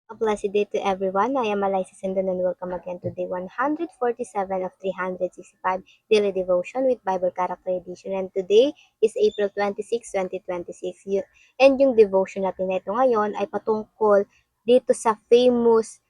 A blessed day to everyone. I am Eliza Sindon and welcome again to day 147 of 365 Daily Devotion with Bible Character Edition. And today is April 26, 2026. And yung devotion natin na ito ngayon ay patungkol dito sa famous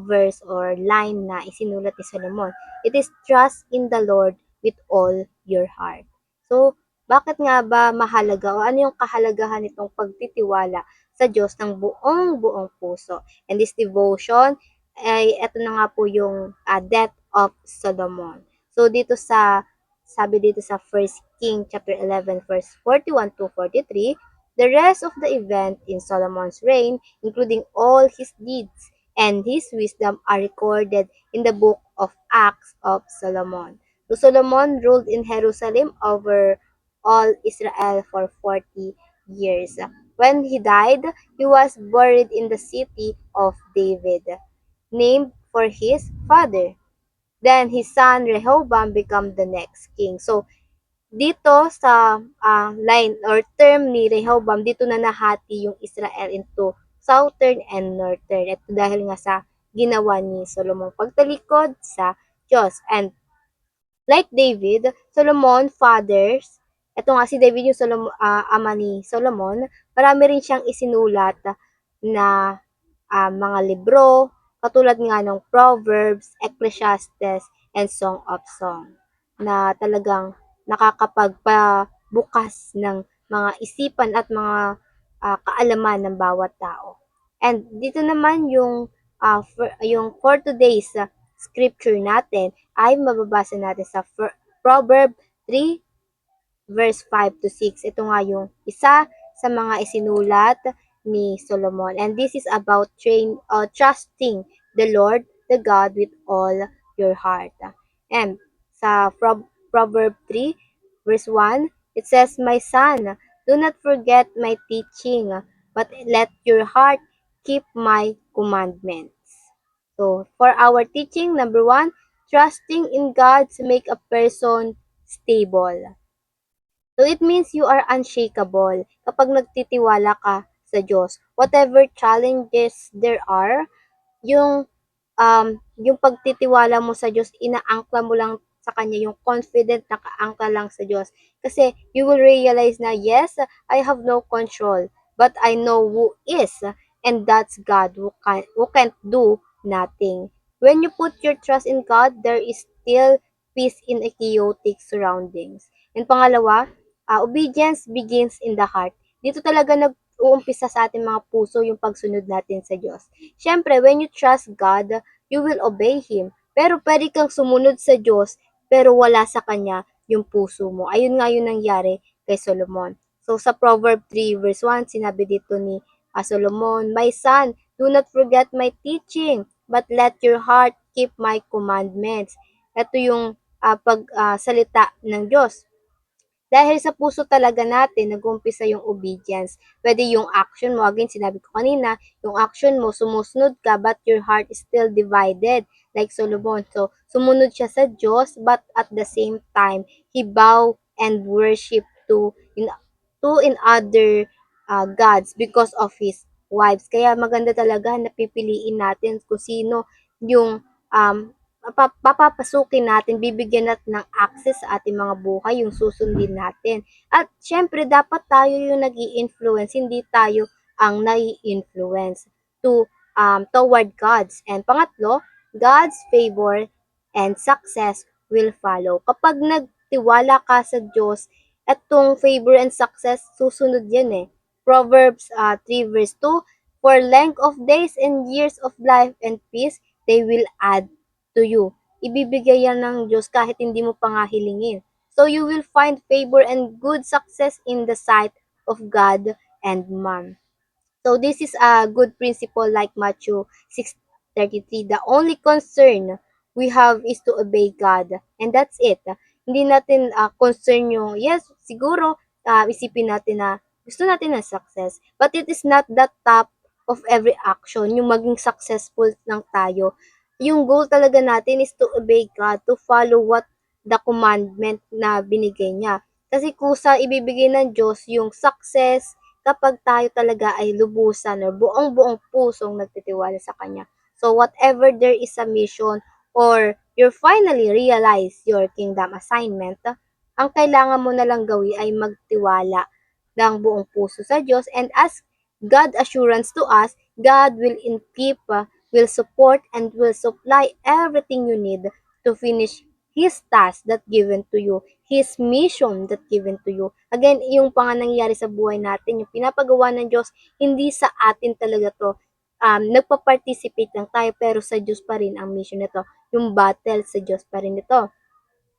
verse or line na isinulat ni Solomon. It is trust in the Lord with all your heart. So, bakit nga ba mahalaga o ano yung kahalagahan nitong pagtitiwala sa Diyos ng buong-buong puso? And this devotion ay eto na nga po yung death of Solomon. So dito sabi dito sa 1 King chapter 11 verse 41 to 43, the rest of the event in Solomon's reign, including all his deeds and his wisdom, are recorded in the book of Acts of Solomon. So Solomon ruled in Jerusalem over all Israel for 40 years. When he died, he was buried in the city of David, named for his father. Then his son Rehoboam became the next king. So dito sa line or term ni Rehoboam, dito na nahati yung Israel into southern and northern. Ito dahil nga sa ginawa ni Solomon pagtalikod sa Diyos. And like David, Solomon fathers, eto nga si David yung ama ni Solomon, marami rin siyang isinulat na mga libro, katulad nga ng Proverbs, Ecclesiastes, and Song of Song, na talagang nakakapagpabukas ng mga isipan at mga kaalaman ng bawat tao. And dito naman yung for today's scripture natin ay mababasa natin sa Proverb 3 verse 5 to 6. Ito nga yung isa sa mga isinulat ni Solomon. And this is about trusting the Lord, the God, with all your heart. And sa Proverb 3 verse 1, it says, "My son, do not forget my teaching, but let your heart keep my commandments." So, for our teaching, number 1, trusting in God to make a person stable. So it means you are unshakable kapag nagtitiwala ka sa Diyos. Whatever challenges there are, yung yung pagtitiwala mo sa Diyos, inaangkla mo lang sa Kanya, yung confident na kaangkla lang sa Diyos. Kasi you will realize na, yes, I have no control, but I know who is, and that's God who can't do nothing. When you put your trust in God, there is still peace in a chaotic surroundings. And pangalawa, obedience begins in the heart. Dito talaga nag-uumpisa sa ating mga puso yung pagsunod natin sa Diyos. Siyempre, when you trust God, you will obey Him. Pero pwede kang sumunod sa Diyos, pero wala sa Kanya yung puso mo. Ayun nga yung nangyari kay Solomon. So sa Proverb 3 verse 1, sinabi dito ni Solomon, "My son, do not forget my teaching, but let your heart keep my commandments." Ito yung pagsalita ng Diyos. Dahil sa puso talaga natin nag-uumpisa yung obedience. Pwede yung action mo, again sinabi ko kanina, yung action mo sumusunod ka but your heart is still divided like Solomon. So sumunod siya sa Diyos but at the same time he bow and worship to in other gods because of his wives. Kaya maganda talaga na pipiliin natin kung sino yung papapasukin natin, bibigyan natin ng access sa ating mga buhay, yung susundin natin. At syempre, dapat tayo yung nag-i-influence, hindi tayo ang nai-influence toward God's. And pangatlo, God's favor and success will follow. Kapag nagtiwala ka sa Diyos, etong favor and success, susunod yan eh. Proverbs 3 verse 2, "For length of days and years of life and peace, they will add to you." Ibibigay yan ng Diyos kahit hindi mo pa nga hilingin. So you will find favor and good success in the sight of God and man. So this is a good principle like Matthew 6:33. The only concern we have is to obey God. And that's it. Hindi natin concern yung, yes, siguro isipin natin na gusto natin ng success. But it is not the top of every action, yung maging successful lang tayo. Yung goal talaga natin is to obey God, to follow what the commandment na binigay niya. Kasi kusa ibibigay ng Diyos yung success, kapag tayo talaga ay lubusan or buong-buong pusong nagtitiwala sa Kanya. So whatever there is a mission or you finally realize your kingdom assignment, ang kailangan mo na lang gawin ay magtiwala ng buong puso sa Diyos and ask God assurance to us, God will keep, will support, and will supply everything you need to finish His task that given to you, His mission that given to you. Again, yung pa nangyayari sa buhay natin, yung pinapagawa ng Diyos, hindi sa atin talaga to. Nagpa-participate lang tayo pero sa Diyos pa rin ang mission nito. Yung battle sa Diyos pa rin ito.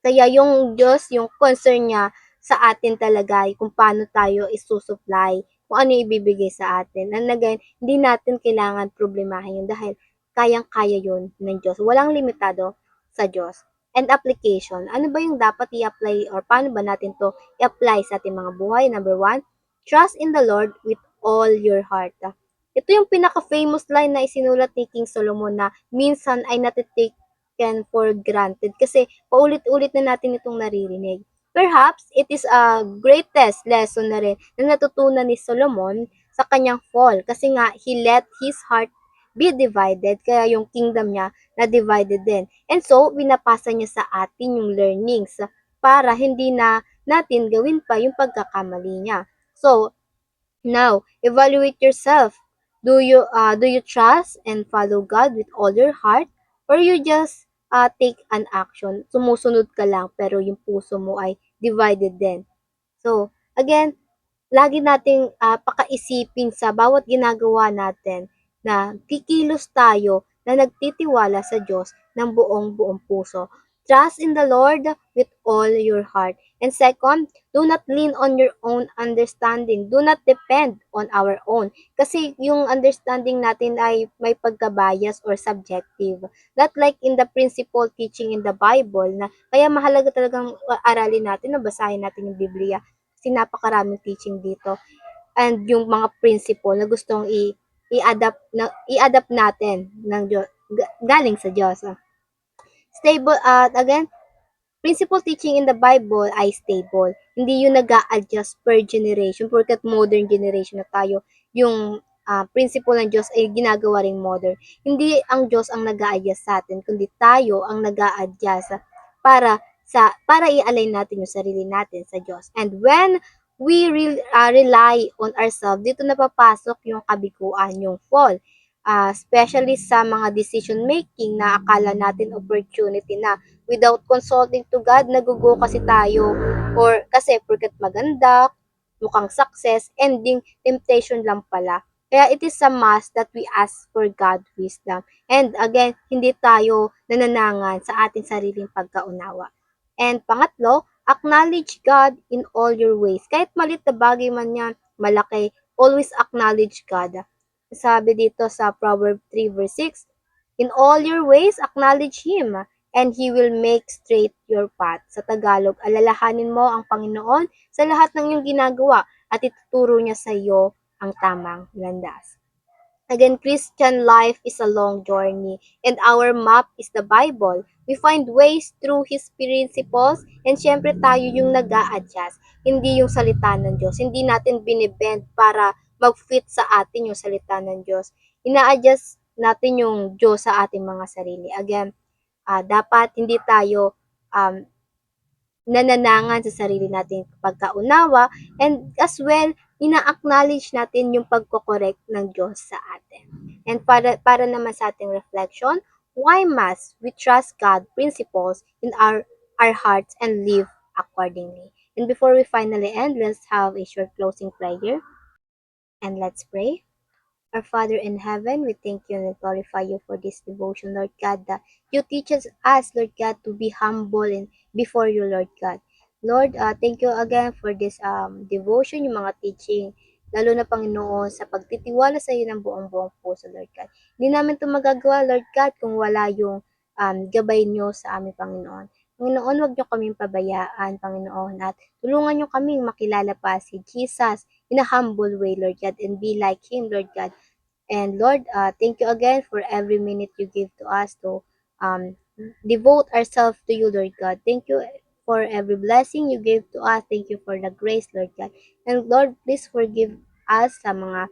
Kaya yung Diyos, yung concern niya sa atin talaga ay kung paano tayo isusupply, kung ano yung ibibigay sa atin. And again, hindi natin kailangan problemahin yun dahil kayang-kaya yun ng Diyos. Walang limitado sa Diyos. And application. Ano ba yung dapat i-apply or paano ba natin to i-apply sa ating mga buhay? Number one, trust in the Lord with all your heart. Ito yung pinaka-famous line na isinulat ni King Solomon na minsan ay natitake taken for granted kasi paulit-ulit na natin itong naririnig. Perhaps it is a greatest lesson na rin na natutunan ni Solomon sa kanyang fall kasi nga he let his heart be divided kaya yung kingdom niya na divided din. And so, binapasa niya sa atin yung learnings para hindi na natin gawin pa yung pagkakamali niya. So, now, evaluate yourself. Do you trust and follow God with all your heart or you just take an action? Sumusunod ka lang pero yung puso mo ay divided din. So, again, lagi nating pakaisipin sa bawat ginagawa natin na kikilos tayo na nagtitiwala sa Diyos ng buong-buong puso. Trust in the Lord with all your heart. And second, do not lean on your own understanding. Do not depend on our own. Kasi yung understanding natin ay may pagka-bias or subjective. Not like in the principle teaching in the Bible na kaya mahalaga talagang aralin natin na basahin natin yung Biblia kasi napakaraming teaching dito and yung mga principle na gustong i-adapt natin ng Diyos, galing sa Diyos. Stable again, principle teaching in the Bible ay stable. Hindi yun nag-a-adjust per generation porkat modern generation na tayo. Yung principle ng Diyos ay ginagawa ring modern. Hindi ang Diyos ang nag-a-adjust sa atin, kundi tayo ang nag-a-adjust para i-align natin yung sarili natin sa Diyos. And when we rely on ourselves, dito na papasok yung kabiguan, yung fall. Especially sa mga decision making na akala natin opportunity na without consulting to God, nagugo kasi tayo or kasi porket maganda, mukhang success, ending temptation lang pala. Kaya it is a must that we ask for God wisdom. And again, hindi tayo nananangan sa ating sariling pagkaunawa. And pangatlo, acknowledge God in all your ways. Kahit malit na bagay man yan, malaki, always acknowledge God. Sabi dito sa Proverbs 3 verse 6, in all your ways, acknowledge Him and He will make straight your path. Sa Tagalog, alalahanin mo ang Panginoon sa lahat ng iyong ginagawa at ituturo niya sa iyo ang tamang landas. Again, Christian life is a long journey and our map is the Bible. We find ways through His principles and syempre tayo yung nag-a-adjust, hindi yung salita ng Diyos. Hindi natin binibend para mag-fit sa atin yung salita ng Diyos. Ina-adjust natin yung Diyos sa ating mga sarili. Again, dapat hindi tayo nananangan sa sarili nating pagkaunawa and as well, ina-acknowledge natin yung pagko-correct ng Diyos sa atin. And para naman sa ating reflection, why must we trust God principles in our hearts and live accordingly? And before we finally end, let's have a short closing prayer and let's pray. Our Father in heaven, we thank you and glorify you for this devotion, Lord God, that you teach us, Lord God, to be humble in before you, Lord God. Lord, thank you again for this devotion, yung mga teaching, lalo na Panginoon, sa pagtitiwala sa iyo ng buong-buong puso, Lord God. Hindi namin ito magagawa, Lord God, kung wala yung gabay niyo sa aming Panginoon. Panginoon, huwag niyo kaming pabayaan, Panginoon, at tulungan niyo kaming makilala pa si Jesus in a humble way, Lord God, and be like Him, Lord God. And Lord, thank you again for every minute you give to us to devote ourselves to you, Lord God. Thank you for every blessing you give to us. Thank you for the grace, Lord God. And Lord, please forgive us sa mga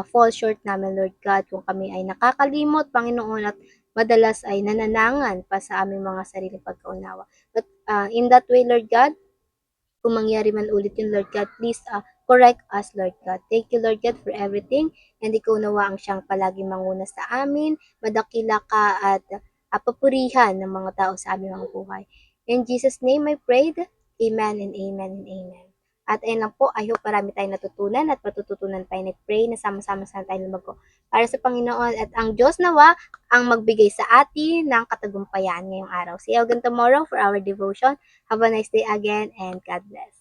fall short namin, Lord God, kung kami ay nakakalimot, Panginoon, at madalas ay nananangan pa sa aming mga sariling pagkaunawa. But in that way, Lord God, kung mangyari man ulit yun, Lord God, please correct us, Lord God. Thank you, Lord God, for everything. And ikaw nawa ang siyang palagi manguna sa amin. Madakila ka at papurihan ng mga tao sa aming mga buhay. In Jesus' name I prayed. Amen and amen and amen. At ayun lang po, I hope marami tayong natutunan at matututunan tayo. Nag-pray na sama-sama sana tayo lumago para sa Panginoon at ang Diyos nawa ang magbigay sa atin ng katagumpayan ngayong araw. See you again tomorrow for our devotion. Have a nice day again and God bless.